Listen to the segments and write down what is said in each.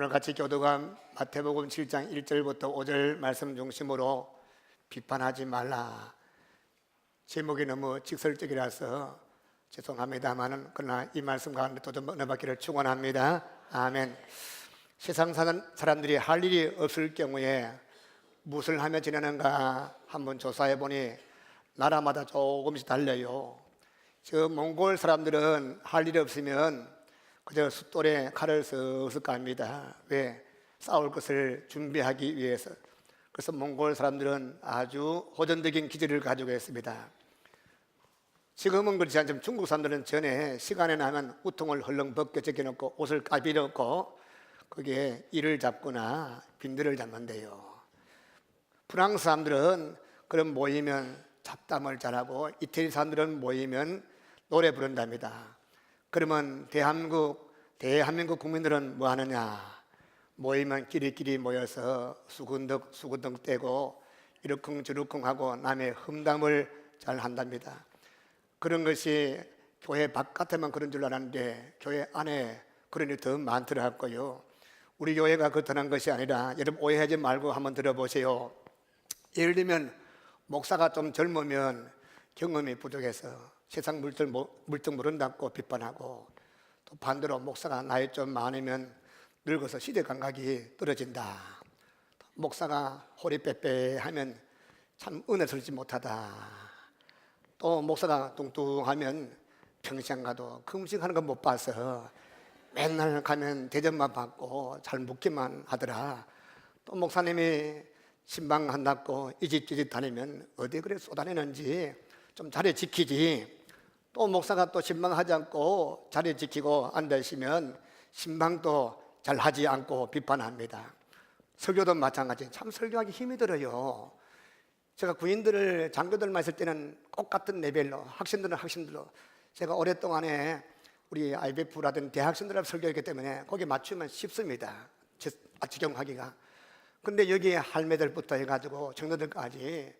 오늘 같이 교도관 마태복음 7장 1절부터 5절 말씀 중심으로 비판하지 말라. 제목이 너무 직설적이라서 죄송합니다만은 그러나 이 말씀 가운데 또 좀 은혜 받기를 축원합니다. 아멘. 세상 사는 사람들이 할 일이 없을 경우에 무엇을 하며 지내는가 한번 조사해 보니 나라마다 조금씩 달라요. 저 몽골 사람들은 할 일이 없으면 그저 숫돌에 칼을 쓱쓱 갑니다. 왜? 싸울 것을 준비하기 위해서. 그래서 몽골 사람들은 아주 호전적인 기질을 가지고 있습니다. 지금은 그렇지 않지만 중국 사람들은 전에 시간에 나면 우통을 헐렁 벗겨 제껴놓고 옷을 까비놓고 거기에 이를 잡거나 빈들을 잡는데요. 프랑스 사람들은 그런 모이면 잡담을 잘하고 이태리 사람들은 모이면 노래 부른답니다. 그러면 대한민국 국민들은 뭐 하느냐? 모이면 끼리끼리 모여서 수군덕 떼고 이러쿵저러쿵 하고 남의 험담을 잘 한답니다. 그런 것이 교회 바깥에만 그런 줄 알았는데 교회 안에 그런 일이 더 많더라고요. 우리 교회가 그렇다는 것이 아니라 여러분 오해하지 말고 한번 들어보세요. 예를 들면 목사가 좀 젊으면 경험이 부족해서 세상 물정 모른다고 비판하고, 또 반대로 목사가 나이 좀 많으면 늙어서 시대 감각이 떨어진다. 목사가 허리 빼빼하면 참 은혜스럽지 못하다. 또 목사가 뚱뚱하면 평생 가도 금식하는 거 못 봐서 맨날 가면 대접만 받고 잘 묵기만 하더라. 또 목사님이 신방한다고 이 집 저 집 다니면 어디 그래 쏟아내는지 좀 자리 지키지. 또 목사가 또 신방하지 않고 자리 지키고 앉아있으면 신방도 잘 하지 않고 비판합니다. 설교도 마찬가지. 참 설교하기 힘이 들어요. 제가 구인들을 장교들만 있을 때는 똑같은 레벨로, 학생들은 학생들로, 제가 오랫동안에 우리 IBF라든 대학생들하고 설교했기 때문에 거기에 맞추면 쉽습니다. 적용하기가. 근데 여기 할매들부터 해가지고 청년들까지,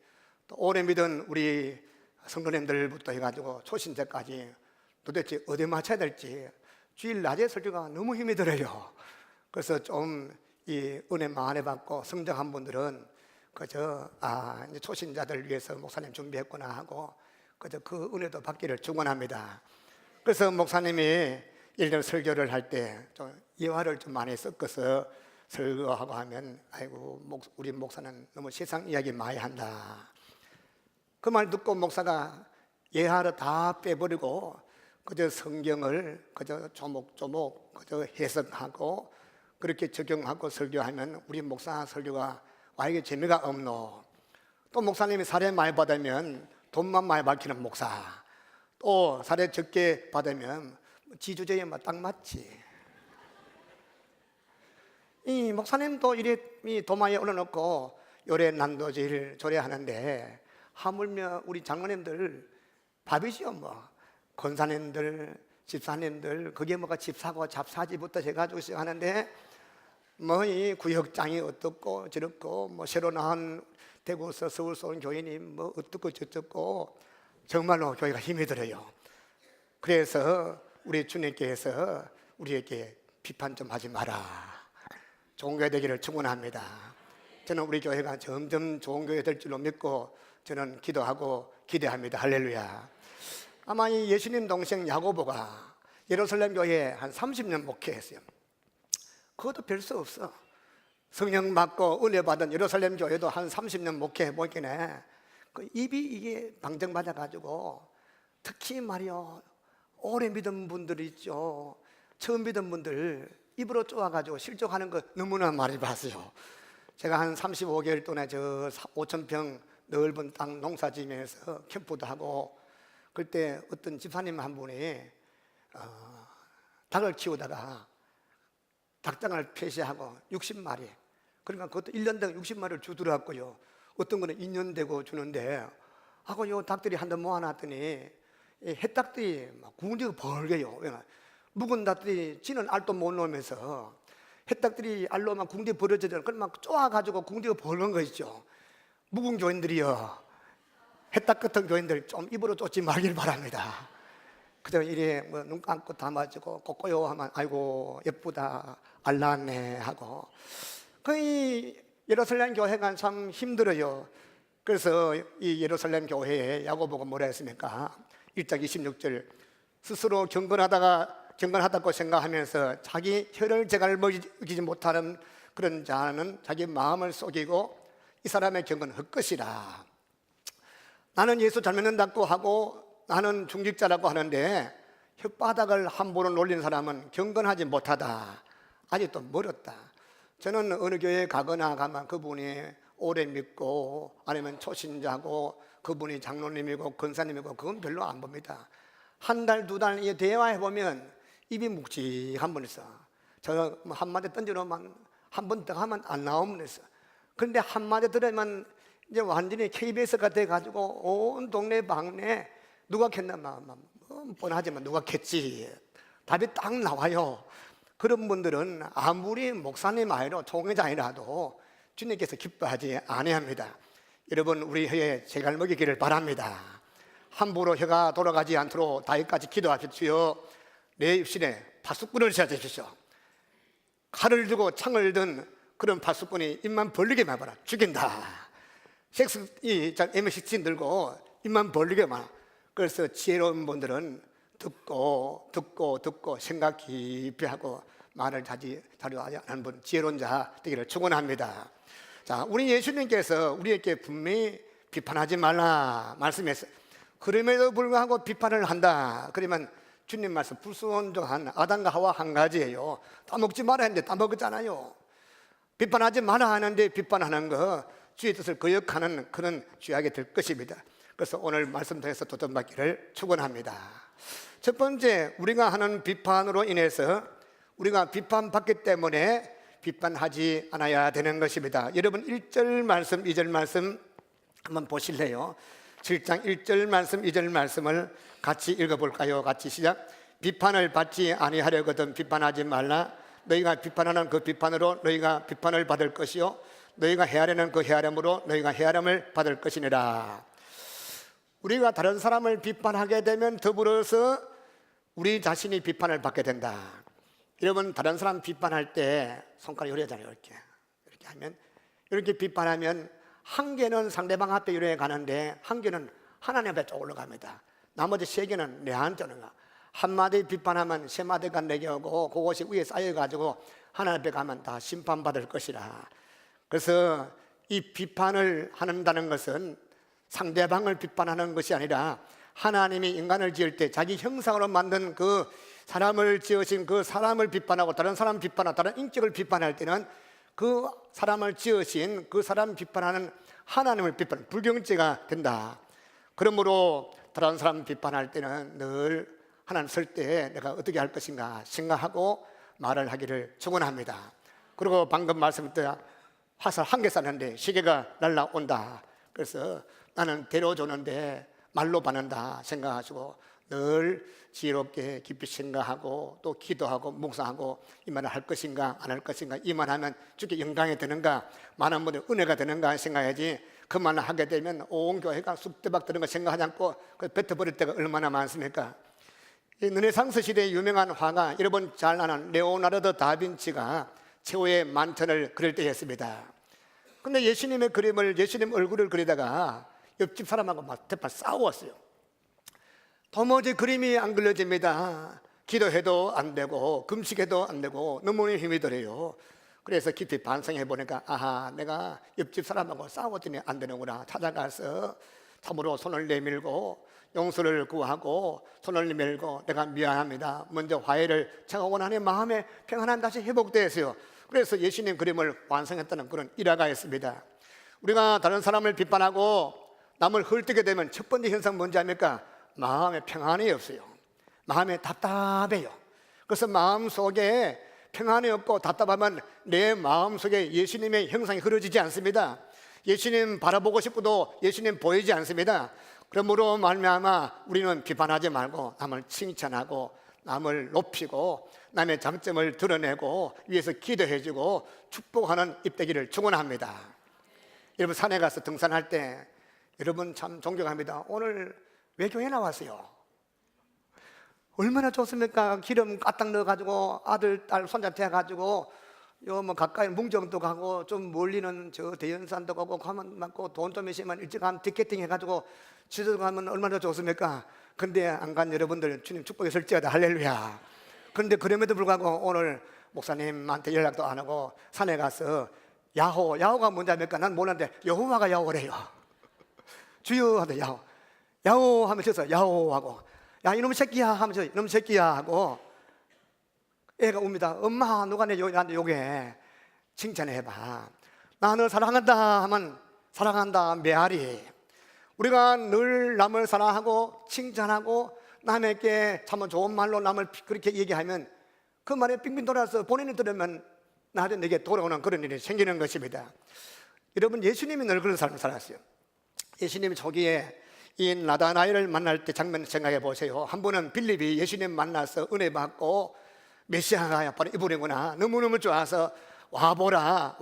또 오래 믿은 우리 성도님들부터 해가지고 초신자까지 도대체 어디 맞춰야 될지 주일 낮에 설교가 너무 힘이 들어요. 그래서 좀 이 은혜 많이 받고 성장한 분들은 그저 이제 초신자들 위해서 목사님 준비했구나 하고 그저 그 은혜도 받기를 축원합니다. 그래서 목사님이 예를 들어 설교를 할 때 좀 예화를 좀 많이 섞어서 설교하고 하면 아이고 우리 목사는 너무 세상 이야기 많이 한다. 그 말 듣고 목사가 예화를 다 빼버리고 그저 성경을 그저 조목조목 그저 해석하고 그렇게 적용하고 설교하면 우리 목사 설교가 와 이게 재미가 없노. 또 목사님이 사례 많이 받으면 돈만 많이 밝히는 목사, 또 사례 적게 받으면 지주제에 딱 맞지. 이 목사님도 이래 도마에 올려놓고 요래 난도질 조례 하는데 하물며 우리 장로님들 밥이죠 뭐. 권사님들, 집사님들 그게 뭐가 집사고 잡사지부터 해가지고 시작하는데 뭐 이 구역장이 어떻고 저렇고 뭐 새로 나온 대구서 서울서 온 교인이 뭐 어떻고 저쩌고 정말로 교회가 힘이 들어요. 그래서 우리 주님께서 우리에게 비판 좀 하지 마라. 좋은 교회 되기를 축원합니다. 저는 우리 교회가 점점 좋은 교회 될 줄로 믿고 저는 기도하고 기대합니다. 할렐루야. 아마 이 예수님 동생 야고보가 예루살렘 교회에 한 30년 목회했어요. 그것도 별 수 없어. 성령 받고 은혜 받은 예루살렘 교회도 한 30년 목회해 보기네. 그 입이 이게 방정맞아 가지고 특히 말이요 오래 믿은 분들 있죠. 처음 믿은 분들 입으로 쪼아가지고 실족하는 거 너무나 많이 봤어요. 제가 한 35개월 동안에 저 5,000평 넓은 땅 농사지면서 캠프도 하고 그때 어떤 집사님 한 분이 닭을 키우다가 닭장을 폐쇄하고 60마리, 그러니까 그것도 1년 되고 60마리를 주더라고요. 어떤 거는 2년 되고 주는데 하고 요 닭들이 한데 모아놨더니 햇닭들이 막 궁지가 벌게요. 묵은 닭들이 지는 알도 못 놓으면서 햇닭들이 알로만 궁지에 벌어지잖아요. 그럼 막 쪼아가지고 궁지가 벌는 거 있죠. 묵은 교인들이요, 햇닭 같은 교인들 좀 입으로 쫓지 말길 바랍니다. 그저 이래 뭐 눈 감고 담아지고 꼬꼬요 하면 아이고 예쁘다 알랐네 하고 그 예루살렘 교회가 참 힘들어요. 그래서 이 예루살렘 교회에 야고보가 뭐라 했습니까? 1장 26절 스스로 경건하다고 생각하면서 자기 혀를 재갈 먹이지 못하는 그런 자는 자기 마음을 속이고 이 사람의 경건은 헛것이라. 나는 예수 잘 믿는다고 하고 나는 중직자라고 하는데 혓바닥을 함부로 놀리는 사람은 경건하지 못하다. 아직도 멀었다. 저는 어느 교회에 가거나 가면 그분이 오래 믿고 아니면 초신자고 그분이 장로님이고 권사님이고 그건 별로 안 봅니다. 한 달, 두 달 대화해보면 입이 묵직한 분 있어. 저 한마디 던져놓으면 한 번 더 하면 안 나오면 있어. 그런데 한마디 들으면 이제 완전히 KBS가 돼가지고 온 동네 방네 누가 캤나 뻔하지만 누가 캤지 답이 딱 나와요. 그런 분들은 아무리 목사님 아니라 총회장이라도 주님께서 기뻐하지 아니합니다. 여러분 우리 혀에 재갈 먹이기를 바랍니다. 함부로 혀가 돌아가지 않도록 다윗까지 기도하십시오. 내 입술에 파수꾼을 세워주십시오. 칼을 주고 창을 든 그런 파수꾼이 입만 벌리게 만봐라 죽인다. M16 들고 입만 벌리게 만봐. 그래서 지혜로운 분들은 듣고 생각 깊이 하고 말을 자주 하는 분 지혜로운 자 되기를 축원합니다. 자, 우리 예수님께서 우리에게 분명히 비판하지 말라 말씀했어요. 그럼에도 불구하고 비판을 한다. 그러면 주님 말씀 불순종한 아담과 하와 한 가지예요. 따먹지 말아 했는데 따먹었잖아요. 비판하지 말아 하는데 비판하는 거 주의 뜻을 거역하는 그런 죄악이 될 것입니다. 그래서 오늘 말씀 통해서 도전받기를 축원합니다. 첫 번째, 우리가 하는 비판으로 인해서 우리가 비판받기 때문에 비판하지 않아야 되는 것입니다. 여러분 1절 말씀, 2절 말씀 한번 보실래요? 7장 1절 말씀, 2절 말씀을 같이 읽어볼까요? 같이 시작. 비판을 받지 아니하려거든 비판하지 말라. 너희가 비판하는 그 비판으로 너희가 비판을 받을 것이요 너희가 헤아리는 그 헤아림으로 너희가 헤아림을 받을 것이니라. 우리가 다른 사람을 비판하게 되면 더불어서 우리 자신이 비판을 받게 된다. 여러분 다른 사람 비판할 때 손가락이 요래잖아요. 이렇게 하면 이렇게 비판하면 한 개는 상대방 앞에 이렇게 가는데 한 개는 하나님 앞에 쭉 올라갑니다. 나머지 세 개는 내한테는 가. 한 마디 비판하면 세 마디가 내게 오고 그것이 위에 쌓여가지고 하나님 앞에 가면 다 심판받을 것이라. 그래서 이 비판을 한다는 것은 상대방을 비판하는 것이 아니라 하나님이 인간을 지을 때 자기 형상으로 만든 그 사람을 지으신 그 사람을 비판하고 다른 사람 비판하고 다른 인격을 비판할 때는 그 사람을 지으신 그 사람 비판하는 하나님을 비판, 불경죄가 된다. 그러므로 다른 사람 비판할 때는 늘 하나님 설 때 내가 어떻게 할 것인가 생각하고 말을 하기를 축원합니다. 그리고 방금 말씀드린 화살 한 개 쐈는데 시계가 날라온다. 그래서 나는 데려주는데 말로 받는다 생각하시고 늘 지혜롭게 깊이 생각하고 또 기도하고 묵상하고 이 말을 할 것인가 안 할 것인가, 이 말하면 주께 영광이 되는가 많은 분들 은혜가 되는가 생각해야지 그 말을 하게 되면 온 교회가 쑥대박 되는 거 생각하지 않고 뱉어버릴 때가 얼마나 많습니까? 이 르네상스 시대의 유명한 화가 여러분 잘 아는 레오나르도 다빈치가 최후의 만천을 그릴 때 했습니다. 근데 예수님의 그림을, 예수님 얼굴을 그리다가 옆집 사람하고 막 대판 싸웠어요. 도무지 그림이 안 그려집니다. 기도해도 안 되고 금식해도 안 되고 너무 힘이 들어요. 그래서 깊이 반성해 보니까 아하, 내가 옆집 사람하고 싸웠더니 안 되는구나. 찾아가서 참으로 손을 내밀고 용서를 구하고 손을 내밀고 내가 미안합니다. 먼저 화해를 청하고 나니 마음의 평안함 다시 회복되었어요. 그래서 예수님 그림을 완성했다는 그런 일화가 있습니다. 우리가 다른 사람을 비판하고 남을 헐뜯게 되면 첫 번째 현상 뭔지 압니까? 마음에 평안이 없어요. 마음에 답답해요. 그래서 마음속에 평안이 없고 답답하면 내 마음속에 예수님의 형상이 흐려지지 않습니다. 예수님 바라보고 싶어도 예수님 보이지 않습니다. 그러므로 말미암아 우리는 비판하지 말고 남을 칭찬하고 남을 높이고 남의 장점을 드러내고 위해서 기도해주고 축복하는 입되기를 축원합니다. 여러분 산에 가서 등산할 때 여러분 참 존경합니다. 오늘 왜 교회 나왔어요? 얼마나 좋습니까? 기름 까딱 넣어가지고 아들, 딸, 손자한테 해가지고 요 뭐 가까이 문정도 가고 좀 멀리는 저 대연산도 가고 가면 많고 돈 좀 있으면 일찍 가면 티켓팅 해가지고 지도 가면 얼마나 좋습니까? 근데 안 간 여러분들 주님 축복이 있을지어다 할렐루야. 그런데 그럼에도 불구하고 오늘 목사님한테 연락도 안 하고 산에 가서 야호가 뭔지 압니까? 난 몰랐는데 여호와가 야호래요. 주여 하다 야호 하면서 야호하고 야 이놈 새끼야 하면서 이놈 새끼야 하고 애가 웁니다. 엄마 누가 나한테 욕해. 칭찬해봐. 나 너 사랑한다 하면 사랑한다 메아리. 우리가 늘 남을 사랑하고 칭찬하고 남에게 참 좋은 말로 남을 그렇게 얘기하면 그 말에 빙빙 돌아서 본인이 들으면 나한테 내게 돌아오는 그런 일이 생기는 것입니다. 여러분 예수님이 늘 그런 삶을 살았어요. 예수님이 초기에 이 나다나엘을 만날 때 장면 생각해 보세요. 한 번은 빌립이 예수님 만나서 은혜 받고 메시아가 바로 이분이구나 너무너무 좋아서 와보라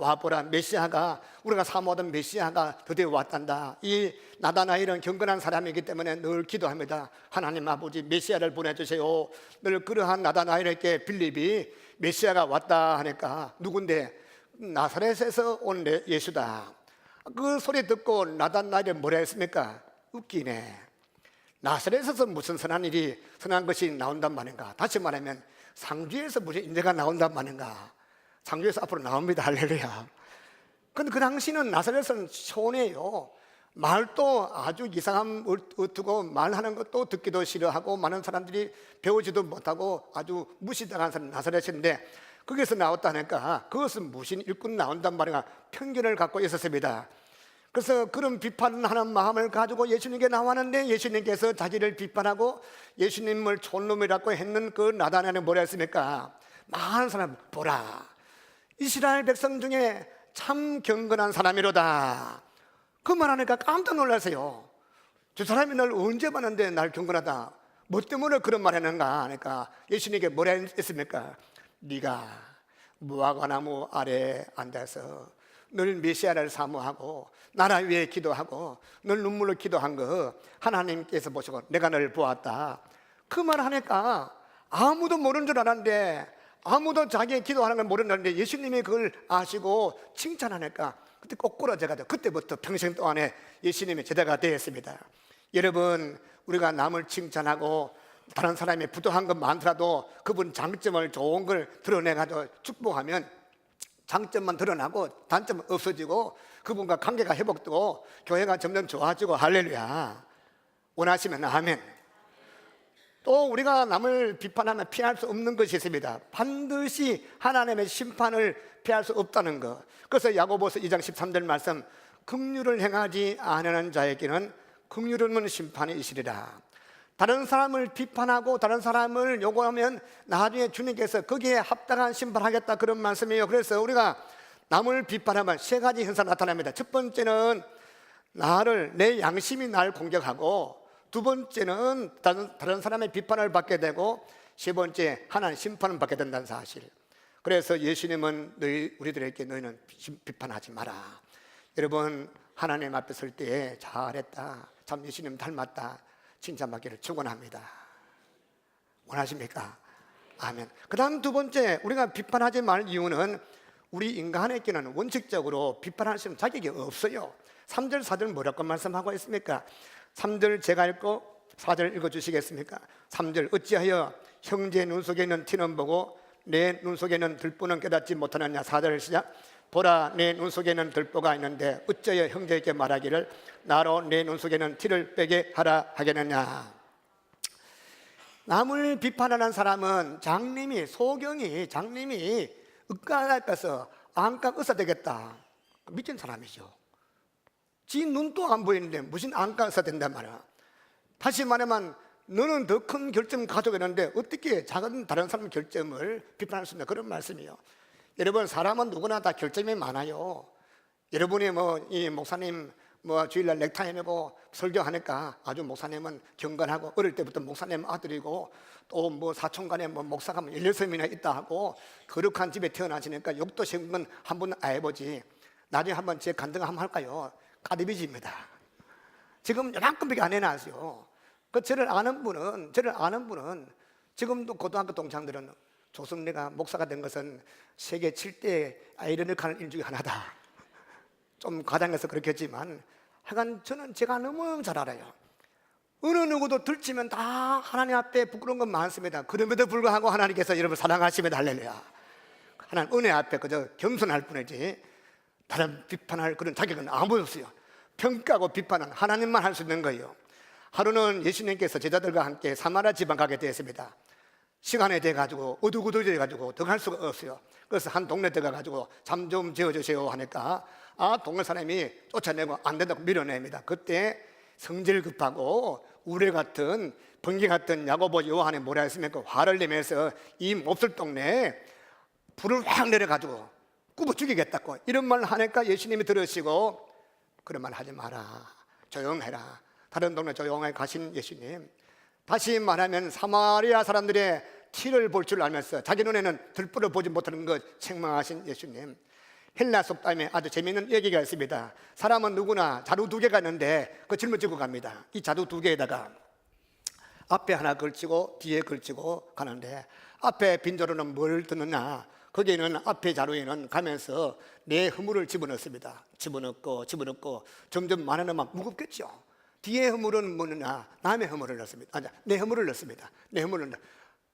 메시아가 우리가 사모하던 메시아가 드디어 왔단다. 이 나다나엘은 경건한 사람이기 때문에 늘 기도합니다. 하나님 아버지 메시아를 보내주세요. 늘 그러한 나다나엘에게 빌립이 메시아가 왔다 하니까 누군데 나사렛에서 온 예수다. 그 소리 듣고 나다나엘이 뭐라 했습니까? 웃기네. 나사렛에서 무슨 선한 것이 나온단 말인가? 다시 말하면 상주에서 무슨 인재가 나온단 말인가? 상주에서 앞으로 나옵니다. 할렐루야. 근데 그 당시는 나사렛은 초원이에요. 말도 아주 이상한 어투고 말하는 것도 듣기도 싫어하고 많은 사람들이 배우지도 못하고 아주 무시당한 사람 나사렛인데 거기서 나왔다니까 그것은 무신 일꾼 나온단 말인가? 편견을 갖고 있었습니다. 그래서 그런 비판하는 마음을 가지고 예수님께 나왔는데 예수님께서 자기를 비판하고 예수님을 촌놈이라고 했는 그 나다나엘은 뭐라 했습니까? 많은 사람 보라 이스라엘 백성 중에 참 경건한 사람이로다. 그 말하니까 깜짝 놀라세요. 저 사람이 날 언제 봤는데 날 경건하다 뭐 때문에 그런 말 했는가 하니까 예수님께 뭐라 했습니까? 네가 무화과나무 아래에 앉아서 늘 메시아를 사모하고 나라 위에 기도하고 늘 눈물로 기도한 거 하나님께서 보시고 내가 널 보았다. 그 말 하니까 아무도 모르는 줄 알았는데 아무도 자기 기도하는 걸 모르는데 예수님이 그걸 아시고 칭찬하니까 그때 꼬꾸라져가지고 그때부터 평생 동안에 예수님의 제자가 되었습니다. 여러분 우리가 남을 칭찬하고 다른 사람이 부족한 것 많더라도 그분 장점을 좋은 걸 드러내가지고 축복하면 장점만 드러나고 단점은 없어지고 그분과 관계가 회복되고 교회가 점점 좋아지고 할렐루야. 원하시면 아멘. 또 우리가 남을 비판하면 피할 수 없는 것이 있습니다. 반드시 하나님의 심판을 피할 수 없다는 것. 그래서 야고보서 2장 13절 말씀 긍휼을 행하지 않으는 자에게는 긍휼 없는 심판이 있으리라. 다른 사람을 비판하고 다른 사람을 요구하면 나중에 주님께서 거기에 합당한 심판하겠다 그런 말씀이에요. 그래서 우리가 남을 비판하면 세 가지 현상이 나타납니다. 첫 번째는 내 양심이 날 공격하고 두 번째는 다른 사람의 비판을 받게 되고 세 번째 하나님 심판을 받게 된다는 사실. 그래서 예수님은 우리들에게 너희는 비판하지 마라. 여러분 하나님 앞에 설 때 잘했다 참 예수님 닮았다 칭찬받기를 축원합니다. 원하십니까? 아멘. 그 다음 두 번째 우리가 비판하지 말 이유는 우리 인간에게는 원칙적으로 비판할 수 있는 자격이 없어요. 3절 4절 뭐라고 말씀하고 있습니까? 3절 제가 읽고 4절 읽어주시겠습니까? 3절 어찌하여 형제 눈 속에 있는 티는 보고 내 눈 속에 있는 들보는 깨닫지 못하느냐. 4절 시작. 보라 내 눈 속에는 들보가 있는데 어찌하여 형제에게 말하기를 나로 내 눈 속에는 티를 빼게 하라 하겠느냐. 남을 비판하는 사람은 장님이 윽가서 안각 의사 되겠다 미친 사람이죠. 지 눈도 안 보이는데 무슨 안각 의사 된단 말이야. 다시 말하면 너는 더 큰 결점 가지고 있는데 어떻게 작은 다른 사람 결점을 비판할 수 있냐 그런 말씀이에요. 여러분 사람은 누구나 다 결점이 많아요. 여러분이 이 목사님 주일날 넥타이 메고 설교하니까 아주 목사님은 경건하고 어릴 때부터 목사님 아들이고 또 사촌간에 목사가 16명이나 있다 하고 거룩한 집에 태어나시니까 욕도 세운 건 한 번 안 해보지. 나중에 한번 제 간증 한번 할까요? 까디비지입니다. 지금 요만큼밖에 안 해놨어요. 저를 아는 분은 지금도 고등학교 동창들은 조승래가 목사가 된 것은 세계 7대 아이러니컬 하는 일 중에 하나다. 좀 과장해서 그렇겠지만 하여간 저는 제가 너무 잘 알아요. 어느 누구도 들치면 다 하나님 앞에 부끄러운 건 많습니다. 그럼에도 불구하고 하나님께서 여러분 사랑하시면 할렐루야. 하나님 은혜 앞에 그저 겸손할 뿐이지 다른 비판할 그런 자격은 아무도 없어요. 평가하고 비판은 하나님만 할 수 있는 거예요. 하루는 예수님께서 제자들과 함께 사마리아 지방 가게 되었습니다. 시간이 돼가지고 어두구두해가지고 더 갈 수가 없어요. 그래서 한 동네 들어가가지고 잠 좀 재워주세요 하니까 동네 사람이 쫓아내고 안 된다고 밀어냅니다. 그때 성질 급하고 우레 같은 번개 같은 야고보 요한이 뭐라 했습니까? 화를 내면서 이 몹쓸 동네에 불을 확 내려가지고 굽어 죽이겠다고 이런 말을 하니까 예수님이 들으시고 그런 말 하지 마라, 조용해라. 다른 동네 조용하게 가신 예수님, 다시 말하면 사마리아 사람들의 티를 볼 줄 알면서 자기 눈에는 들불을 보지 못하는 것 책망하신 예수님. 헬라 속담에 아주 재미있는 얘기가 있습니다. 사람은 누구나 자루 2개가 있는데 그 짊어지고 갑니다. 이 자루 2개에다가 앞에 하나 걸치고 뒤에 걸치고 가는데 앞에 빈자루는 뭘 드느냐? 거기에는 앞에 자루에는 가면서 내 허물을 집어넣습니다. 집어넣고 점점 많아지면 무겁겠죠. 뒤에 허물은 뭐냐? 남의 허물을 넣습니다. 내 허물을 넣습니다. 내 허물을 넣.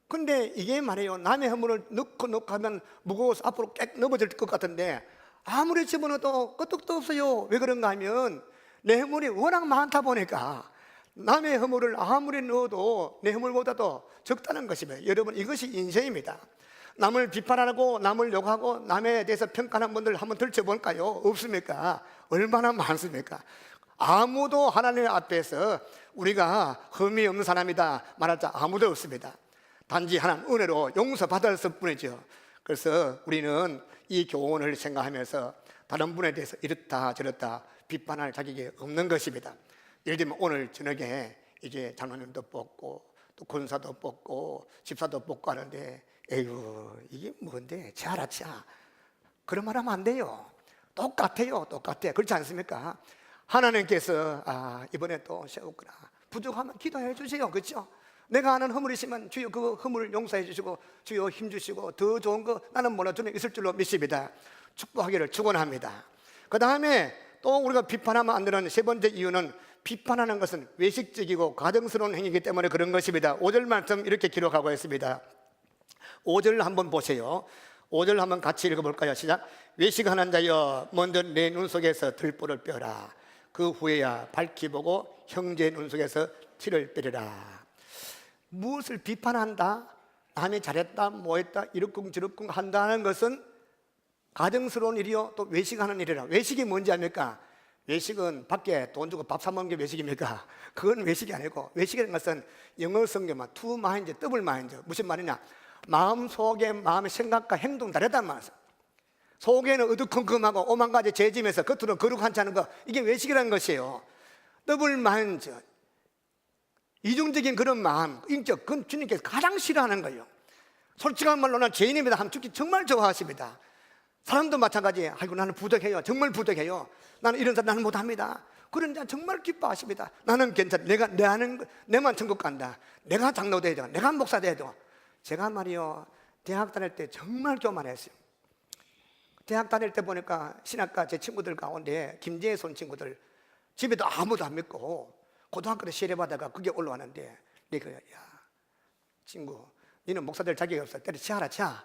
근데 이게 말이에요. 남의 허물을 넣고 하면 무거워서 앞으로 깨 넘어질 것 같은데 아무리 집어넣어도 끄떡도 없어요. 왜 그런가 하면 내 허물이 워낙 많다 보니까 남의 허물을 아무리 넣어도 내 허물보다도 적다는 것입니다. 여러분, 이것이 인생입니다. 남을 비판하고 남을 욕하고 남에 대해서 평가하는 분들 한번 들춰볼까요? 없습니까? 얼마나 많습니까? 아무도 하나님 앞에서 우리가 흠이 없는 사람이다 말할 자 아무도 없습니다. 단지 하나님 은혜로 용서받았을 뿐이죠. 그래서 우리는 이 교훈을 생각하면서 다른 분에 대해서 이렇다 저렇다 비판할 자격이 없는 것입니다. 예를 들면 오늘 저녁에 이제 장로님도 뽑고 또 권사도 뽑고 집사도 뽑고 하는데 에휴 이게 뭔데 치아라치아 그런 말 하면 안 돼요. 똑같아요. 그렇지 않습니까? 하나님께서 이번에 또 세웠구나 부족하면 기도해 주세요. 그렇죠? 내가 아는 허물이 있으면 주여 그 허물을 용서해 주시고 주여 힘 주시고 더 좋은 거 나는 몰라도 있을 줄로 믿습니다. 축복하기를 축원합니다. 그 다음에 또 우리가 비판하면 안 되는 세 번째 이유는 비판하는 것은 외식적이고 가정스러운 행위이기 때문에 그런 것입니다. 5절 말씀 이렇게 기록하고 있습니다. 5절 한번 보세요. 5절 한번 같이 읽어볼까요? 시작. 외식하는 자여 먼저 내 눈 속에서 들보를 빼라. 그 후에야 밝히 보고 형제의 눈 속에서 티를 빼리라. 무엇을 비판한다, 남이 잘했다 뭐했다 이러쿵저러쿵 한다는 것은 가정스러운 일이요 또 외식하는 일이라. 외식이 뭔지 압니까? 외식은 밖에 돈 주고 밥 사 먹는 게 외식입니까? 그건 외식이 아니고 외식이라는 것은 영어 성경만 투 마인드, 더블 마인드. 무슨 말이냐? 마음속에 마음의 생각과 행동 다르단 말이야. 속에는 어두컴컴하고 오만 가지 죄짐에서 겉으로는 거룩하지 않은 거, 이게 외식이라는 것이에요. 더블 마인드, 이중적인 그런 마음, 인격, 그건 주님께서 가장 싫어하는 거예요. 솔직한 말로 난 죄인입니다 하면 주님 정말 좋아하십니다. 사람도 마찬가지예요. 아이고 나는 부족해요. 정말 부족해요. 나는 이런 사람 나는 못합니다. 그런 자 정말 기뻐하십니다. 나는 괜찮아. 내 아는 내만 천국 간다. 내가 장로 돼도, 내가 목사 돼도. 제가 말이요 대학 다닐 때 정말 교만했어요. 대학 다닐 때 보니까 신학과 제 친구들 가운데 김재희 손 친구들 집에도 아무도 안 믿고 고등학교 때 세례받다가 그게 올라왔는데 내가 야 친구 너는 목사 될 자격이 없어. 때려치아라 차.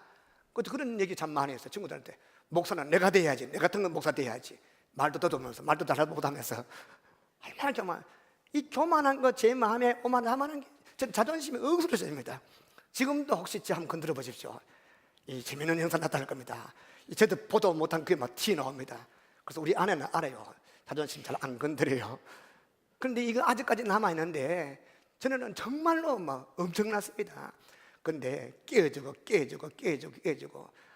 그런 얘기 참 많이 했어 친구들한테. 목사는 내가 돼야지. 내 같은 건 목사 돼야지. 말도 더듬으면서 말도 잘 못하면서 얼마나 교만. 이 교만한 거 제 마음에 오만하는 게 전 자존심이 억수러집니다. 지금도 혹시 제 한번 건드려 보십시오. 이 재미있는 형사 나타날 겁니다. 저도 보도 못한 그게 막 티 나옵니다. 그래서 우리 아내는 알아요. 자존심 잘 안 건드려요. 그런데 이거 아직까지 남아있는데 저는 정말로 막 엄청났습니다. 근데 깨지고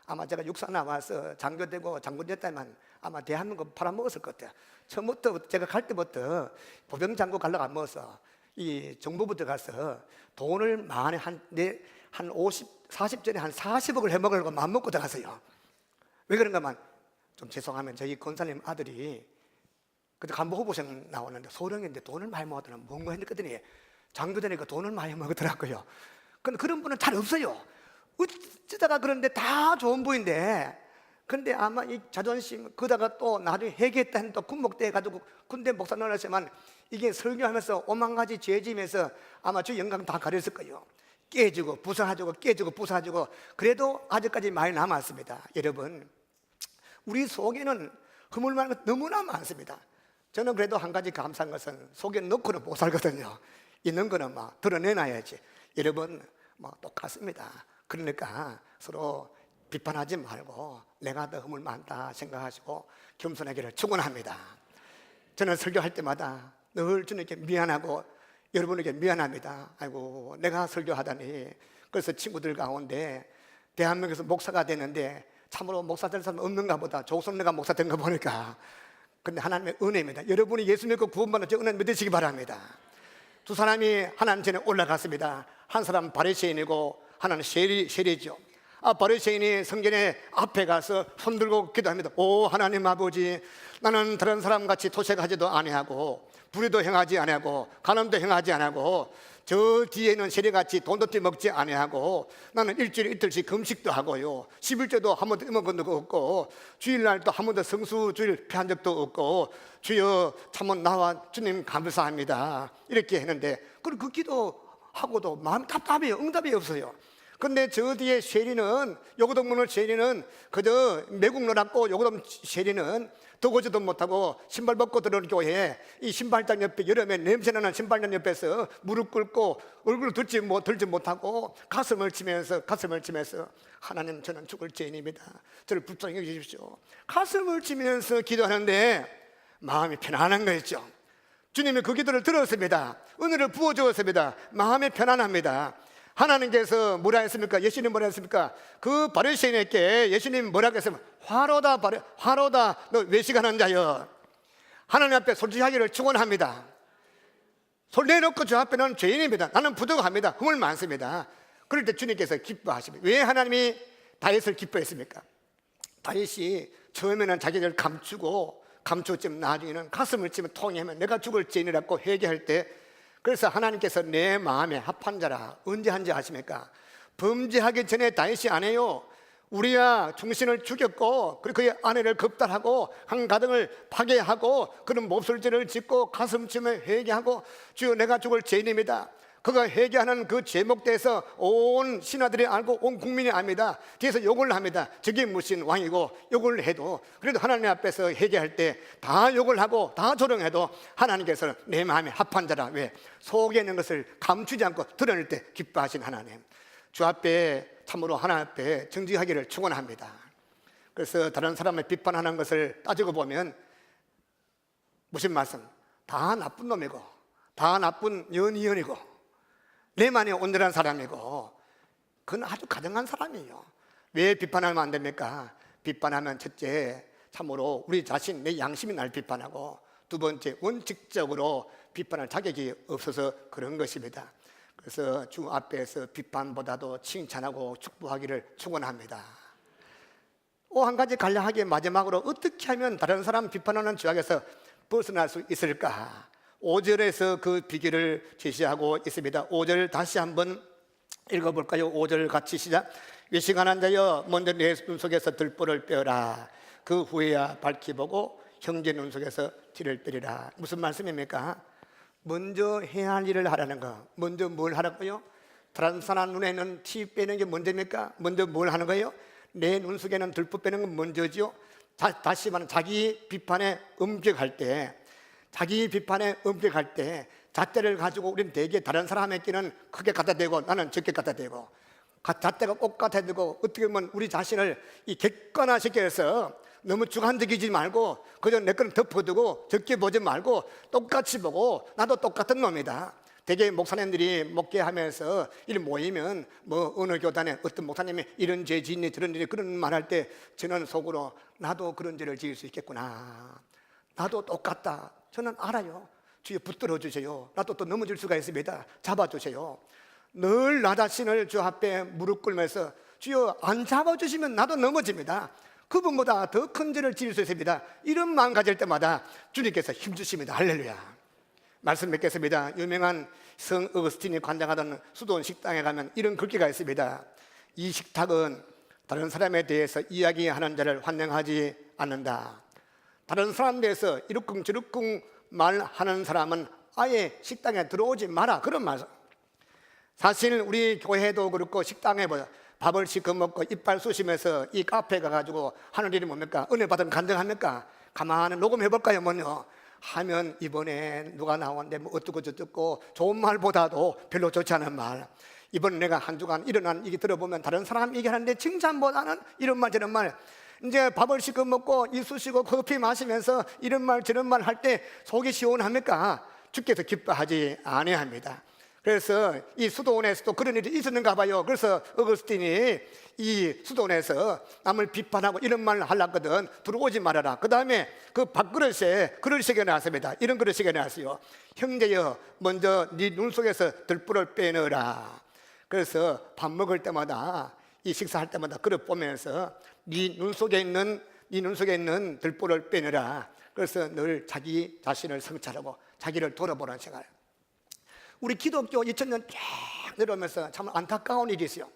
아마 제가 육사 나와서 장교되고 장군 됐다면 아마 대한민국 팔아먹었을 것 같아요. 처음부터 제가 갈 때부터 보병장구 가려고 안 먹었어. 이 정부부터 가서 돈을 많이 한 40전에 한 40억을 해먹으려고 마음먹고 들어갔어요. 왜 그런가 하면 좀 죄송하면 저희 권사님 아들이 그때 간부 후보생 나오는데 소령인데 돈을 많이 먹었더니 뭔가 했더니 장교되니까 돈을 많이 먹었더라고요. 근데 그런 분은 잘 없어요. 어쩌다가 그런데 다 좋은 분인데, 근데 아마 이 자존심, 그러다가 또 나중에 회개했다 했는데 또 군목대 해가지고 군대 목사 넣었지만 이게 설교하면서 오만 가지 죄지면서 아마 저 영광 다 가렸을 거예요. 깨지고 부서지고 깨지고 부서지고. 그래도 아직까지 많이 남았습니다. 여러분, 우리 속에는 허물 많은 것 너무나 많습니다. 저는 그래도 한 가지 감사한 것은 속에 넣고는 못 살거든요. 있는 거는 막 드러내놔야지. 여러분, 뭐 똑같습니다. 그러니까 서로 비판하지 말고 내가 더 허물 많다 생각하시고 겸손하기를 축원합니다. 저는 설교할 때마다 늘 주님께 미안하고 여러분에게 미안합니다. 아이고, 내가 설교하다니. 그래서 친구들 가운데 대한민국에서 목사가 되는데 참으로 목사 될 사람 없는가 보다. 조선내가 목사 된 거 보니까. 근데 하나님의 은혜입니다. 여러분이 예수 믿고 구원받는 저 은혜 믿으시기 바랍니다. 두 사람이 하나님 전에 올라갔습니다. 한 사람은 바리새인이고 하나는 세리죠. 바리새인이 성전에 앞에 가서 손들고 기도합니다. 오 하나님 아버지, 나는 다른 사람같이 도색하지도 아니하고 불의도 행하지 아니하고 간음도 행하지 아니하고 저 뒤에는 세리같이 돈도 떼먹지 아니하고 나는 일주일에 이틀씩 금식도 하고요, 11조도 한 번도 먹은 적도 없고 주일날도 한 번도 성수주일 피한 적도 없고 주여 참은 나와 주님 감사합니다 이렇게 했는데, 그 기도하고도 마음 답답해요. 응답이 없어요. 근데 저 뒤에 세리는, 요고동 문을 세리는 그저 매국 놀았고, 요고동 세리는 더보지도 못하고 신발 벗고 들어오는 교회에 이 신발장 옆에 여름에 냄새나는 신발장 옆에서 무릎 꿇고 얼굴 들지 못하고 가슴을 치면서 하나님, 저는 죽을 죄인입니다. 저를 불쌍히 여기십시오. 가슴을 치면서 기도하는데 마음이 편안한 거였죠. 주님이 그 기도를 들었습니다. 은혜를 부어주었습니다. 마음이 편안합니다. 하나님께서 뭐라 했습니까? 예수님 뭐라 했습니까? 그 바리새인에게 예수님 뭐라고 했습니까? 화로다 너 외식하는 자여. 하나님 앞에 솔직하기를 축원합니다. 손 내놓고 저 앞에는 죄인입니다. 나는 부족합니다. 허물 많습니다. 그럴 때 주님께서 기뻐하십니다. 왜 하나님이 다윗을 기뻐했습니까? 다윗이 처음에는 자기를 감추었지만 나중에는 가슴을 치면 통해하면 내가 죽을 죄인이라고 회개할 때, 그래서 하나님께서 내 마음에 합한 자라. 언제 한지 아십니까? 범죄하기 전에 다윗이 안 해요. 우리야 중신을 죽였고 그리고 그의 아내를 겁탈하고 한 가정을 파괴하고 그런 몹쓸죄를 짓고 가슴 치며 회개하고 주여 내가 죽을 죄인입니다. 그가 회개하는 그 제목대에서 온 신하들이 알고 온 국민이 압니다. 뒤에서 욕을 합니다. 저게 무슨 왕이고, 욕을 해도 그래도 하나님 앞에서 회개할 때 다 욕을 하고 다 조롱해도 하나님께서는 내 마음에 합한 자라. 왜? 속에 있는 것을 감추지 않고 드러낼 때 기뻐하신 하나님, 주 앞에 참으로 하나님 앞에 정직하기를 축원합니다. 그래서 다른 사람을 비판하는 것을 따지고 보면 무슨 말씀? 다 나쁜 놈이고 다 나쁜 연이고 내만이 온전한 사람이고 그건 아주 가정한 사람이에요. 왜 비판하면 안 됩니까? 비판하면 첫째, 참으로 우리 자신, 내 양심이 날 비판하고, 두 번째, 원칙적으로 비판할 자격이 없어서 그런 것입니다. 그래서 주 앞에서 비판보다도 칭찬하고 축복하기를 축원합니다. 한 가지 간략하게 마지막으로 어떻게 하면 다른 사람 비판하는 죄악에서 벗어날 수 있을까? 5절에서 그 비결을 제시하고 있습니다. 5절 다시 한번 읽어볼까요? 5절 같이 시작. 외식하는 자여, 먼저 내 눈속에서 들보를 빼어라. 그 후에야 밝히 보고 형제 눈속에서 티를 빼리라. 무슨 말씀입니까? 먼저 해야 할 일을 하라는 거. 먼저 뭘 하라고요? 다른 사람 눈에는 티 빼는 게 먼저입니까? 먼저 뭘 하는 거예요? 내 눈 속에는 들보 빼는 건 먼저죠. 다시 말하면 자기 비판에 엄격할 때, 잣대를 가지고 우리는 대개 다른 사람에게는 크게 갖다 대고 나는 적게 갖다 대고, 잣대가 꼭 갖다 대고 어떻게 보면 우리 자신을 이 객관화시켜서 너무 주관적이지 말고 그저 내 거는 덮어두고 적게 보지 말고 똑같이 보고 나도 똑같은 놈이다. 대개 목사님들이 목회하면서 일 모이면 어느 교단에 어떤 목사님이 이런 죄 짓니 저런 죄 그런 말할 때 저는 속으로 나도 그런 죄를 지을 수 있겠구나. 나도 똑같다. 저는 알아요. 주여 붙들어 주세요. 나도 또 넘어질 수가 있습니다. 잡아주세요. 늘 나 자신을 주 앞에 무릎 꿇면서 주여 안 잡아주시면 나도 넘어집니다. 그분보다 더 큰 죄를 지을 수 있습니다. 이런 마음 가질 때마다 주님께서 힘주십니다. 할렐루야. 말씀 맺겠습니다. 유명한 성 어거스틴이 관장하던 수도원 식당에 가면 이런 글귀가 있습니다. 이 식탁은 다른 사람에 대해서 이야기하는 자를 환영하지 않는다. 다른 사람에 대해서 이룩쿵저룩쿵 말하는 사람은 아예 식당에 들어오지 마라. 그런 말. 사실 우리 교회도 그렇고 식당에 밥을 시켜 먹고 이빨 쑤시면서 이 카페 가가지고 하는 일이 뭡니까? 은혜 받은 간증합니까? 가만히 녹음해볼까요? 뭐요? 하면 이번에 누가 나오는데 뭐 어쩌고 저쩌고 좋은 말보다도 별로 좋지 않은 말, 이번 내가 한 주간 일어난 얘기 들어보면 다른 사람 얘기하는데 칭찬보다는 이런 말 저런 말, 이제 밥을 시켜 먹고 이 쑤시고 커피 마시면서 이런 말 저런 말 할 때 속이 시원합니까? 주께서 기뻐하지 아니합니다. 그래서 이 수도원에서도 그런 일이 있었는가 봐요. 그래서 어거스틴이 이 수도원에서 남을 비판하고 이런 말을 하려거든. 들어오지 말아라. 그 다음에 그 밥그릇에 글을 새겨놨습니다. 이런 글을 새겨놨어요. 형제여, 먼저 네 눈 속에서 들불을 빼넣어라. 그래서 밥 먹을 때마다, 이 식사할 때마다 그릇 보면서 네 눈 속에 있는 들불을 빼넣어라. 그래서 늘 자기 자신을 성찰하고 자기를 돌아보는 시간. 우리 기독교 2000년 쫙 내려오면서 참 안타까운 일이 있어요.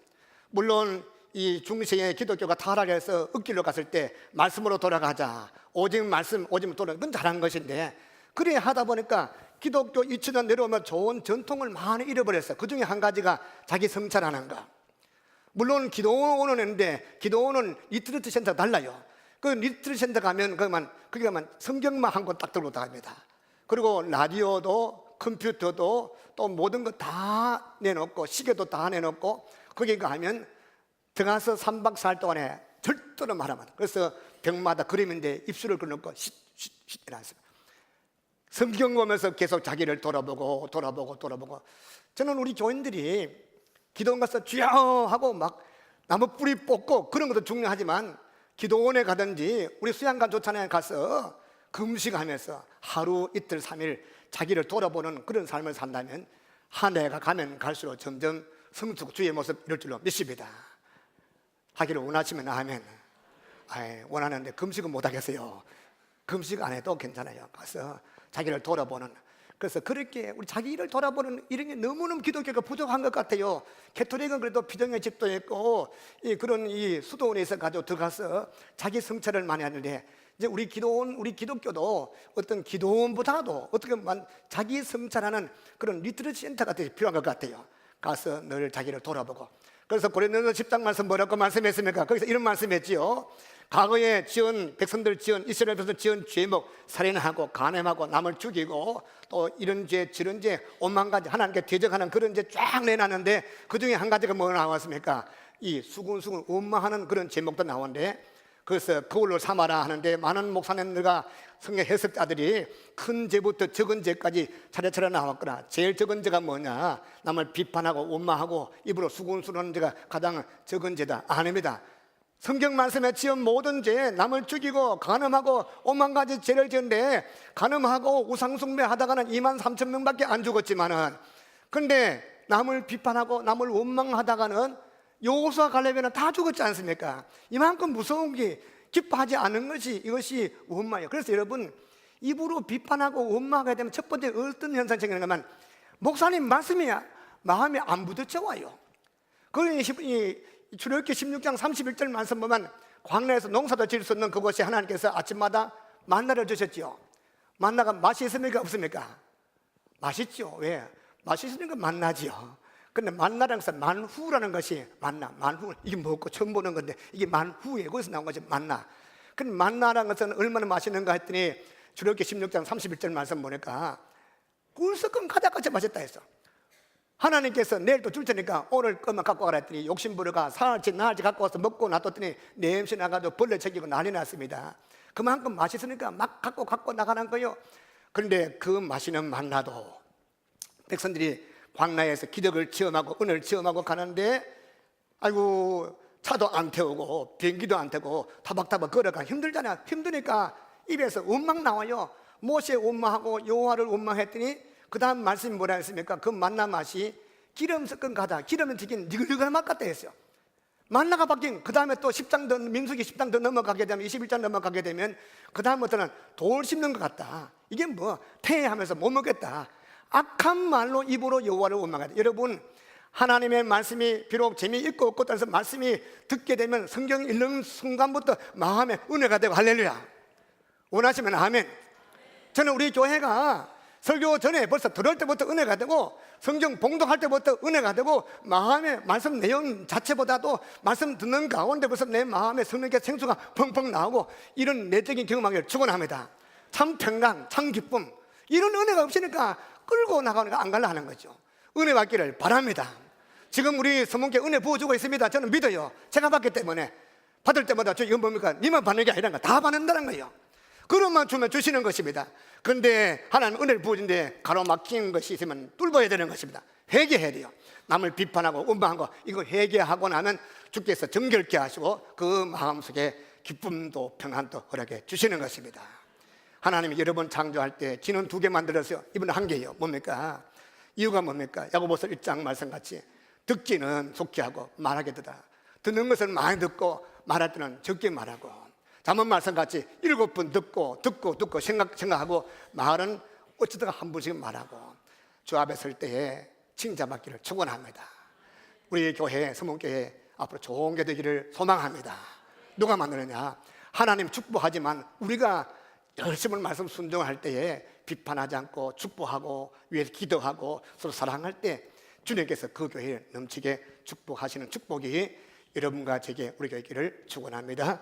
물론 이 중세의 기독교가 타락해서 흙길로 갔을 때 말씀으로 돌아가자, 오직 말씀, 오직 돌아가자, 그건 잘한 것인데, 그래 하다 보니까 기독교 2000년 내려오면 좋은 전통을 많이 잃어버렸어요. 그 중에 한 가지가 자기 성찰하는 거. 물론 기도원은 있는데 기도원은 리트리트 센터 달라요. 그 리트리트 센터 가면 거기 가면 성경만 한 권 딱 들고 나갑니다. 그리고 라디오도 컴퓨터도 또 모든 거 다 내놓고 시계도 다 내놓고 거기 가면 들어가서 3박 4일 동안에 절대로 말하면, 그래서 벽마다 그림인데 입술을 끊고 쉿쉿쉿 이러면서 성경 보면서 계속 자기를 돌아보고. 저는 우리 교인들이 기도원 가서 주여 하고 막 나무 뿌리 뽑고 그런 것도 중요하지만, 기도원에 가든지 우리 수양관 조찬에 가서 금식하면서 하루 이틀 3일 자기를 돌아보는 그런 삶을 산다면 한 해가 가면 갈수록 점점 성숙 주의 모습 이럴 줄로 믿습니다. 하기를 원하시면 아멘. 원하는데 금식은 못하겠어요. 금식 안 해도 괜찮아요. 가서 자기를 돌아보는, 그래서 그렇게 우리 자기 일을 돌아보는 이런 게 너무너무 기독교가 부족한 것 같아요. 개토릭은 그래도 비정의 집도 있고 그런 이 수도원에 있어 가지고 들어가서 자기 성찰을 많이 하는데, 이제 우리 기독교도 어떤 기도원보다도 어떻게 보면 자기 성찰하는 그런 리트리트 센터 같은 게 필요한 것 같아요. 가서 늘 자기를 돌아보고. 그래서 고린도서 10장 말씀 뭐라고 말씀했습니까? 거기서 이런 말씀했지요. 과거에 백성들 이스라엘 백성들 지은 죄목, 살인하고 간음하고 남을 죽이고 또 이런 죄 저런 죄 오만 가지 하나님께 대적하는 그런 죄 쫙 내놨는데, 그 중에 한 가지가 뭐 나왔습니까? 이 수군수군 원망하는 그런 제목도 나오는데, 그래서 그걸로 삼아라 하는데, 많은 목사님들과 성경 해석자들이 큰 죄부터 적은 죄까지 차례차례 나왔거나, 제일 적은 죄가 뭐냐? 남을 비판하고 원망하고 입으로 수군수는 죄가 가장 적은 죄다. 아닙니다. 성경 말씀에 지은 모든 죄, 남을 죽이고 간음하고 오만 가지 죄를 지은데, 간음하고 우상숭배하다가는 23,000명밖에 안 죽었지만은, 근데 남을 비판하고 남을 원망하다가는 여호수아 갈렙에는 다 죽었지 않습니까? 이만큼 무서운 게 기뻐하지 않은 것이 이것이 원망이에요. 그래서 여러분, 입으로 비판하고 원망하게 되면 첫 번째 어떤 현상이 생기냐면, 목사님 말씀이야 마음에 안 부딪혀와요. 그러니 출애굽기 16장 31절 말씀 보면, 광야에서 농사도 지을 수 없는 그곳에 하나님께서 아침마다 만나를 주셨지요. 만나가 맛이 있습니까 없습니까? 맛있죠. 왜? 맛이 있으니까 만나지요. 근데 만나라는 것은 만후라는 것이 만후, 이게 뭐고 처음 보는 건데 이게 만후에 거기서 나온 것이 만나. 근데 만나라는 것은 얼마나 맛있는가 했더니 출애굽기 16장 31절 말씀 보니까 꿀섞은 가자같이 맛있다 했어. 하나님께서 내일 또 줄 테니까 오늘 것만 갖고 가라 했더니 욕심부려가 사흘치 나흘치 갖고 와서 먹고 놔뒀더니 냄새 나가지고 벌레 챙기고 난리 났습니다. 그만큼 맛있으니까 막 갖고 나가는 거예요. 그런데 그 맛있는 만나도 백성들이 광야에서 기적을 체험하고 은혜를 체험하고 가는데, 아이고 차도 안 태우고 비행기도 안 타고 타박타박 걸어가 힘들잖아. 힘드니까 입에서 원망 나와요. 모세 원망하고 여호와를 원망했더니 그 다음 말씀이 뭐라 했습니까? 그 만나 맛이 기름 섞은 가다, 기름에 튀긴 니글니글한 맛 같다 했어요. 만나가 바뀐 그 다음에 또 10장 더, 민수기 10장 더 넘어가게 되면 21장 넘어가게 되면 그 다음부터는 돌 씹는 것 같다. 이게 뭐 태하면서 못 먹겠다. 악한 말로 입으로 여호와를 원망하다. 여러분, 하나님의 말씀이 비록 재미있고 없고 따라서 말씀이 듣게 되면 성경 읽는 순간부터 마음에 은혜가 되고, 할렐루야. 원하시면 아멘. 저는 우리 교회가 설교 전에 벌써 들을 때부터 은혜가 되고, 성경 봉독할 때부터 은혜가 되고, 마음의 말씀 내용 자체보다도 말씀 듣는 가운데 벌써 내 마음에 성령의 생수가 펑펑 나오고, 이런 내적인 경험하기를 축원합니다. 참 평강, 참 기쁨, 이런 은혜가 없으니까 끌고 나가니까 안 갈라 하는 거죠. 은혜 받기를 바랍니다. 지금 우리 성문께 은혜 부어주고 있습니다. 저는 믿어요. 제가 받기 때문에. 받을 때마다 저 이건 뭡니까? 니만 받는 게 아니라 다 받는다는 거예요. 그릇만 주면 주시는 것입니다. 그런데 하나님 은혜를 부어준데 가로막힌 것이 있으면 뚫어야 되는 것입니다. 회개해야 돼요. 남을 비판하고 원망하고 이거 회개하고 나면 주께서 정결케 하시고 그 마음속에 기쁨도 평안도 허락해 주시는 것입니다. 하나님이 여러분 창조할 때 지는 2개 만들었어요. 이번에 1개예요. 뭡니까? 이유가 뭡니까? 야고보서 1장 말씀같이 듣기는 속히 하고 말하게 되다. 듣는 것은 많이 듣고 말할 때는 적게 말하고, 잠언 말씀같이 7번 듣고 생각하고 말은 어쩌다가 한 번씩 말하고, 주 앞에 설 때에 칭찬받기를 축원합니다. 우리 교회, 서문교회 앞으로 좋은 게 되기를 소망합니다. 누가 만드느냐? 하나님 축복하지만 우리가 열심히 말씀 순종할 때에 비판하지 않고 축복하고 위해서 기도하고 서로 사랑할 때 주님께서 그 교회에 넘치게 축복하시는 축복이 여러분과 제게 우리 교회 있기를 축원합니다.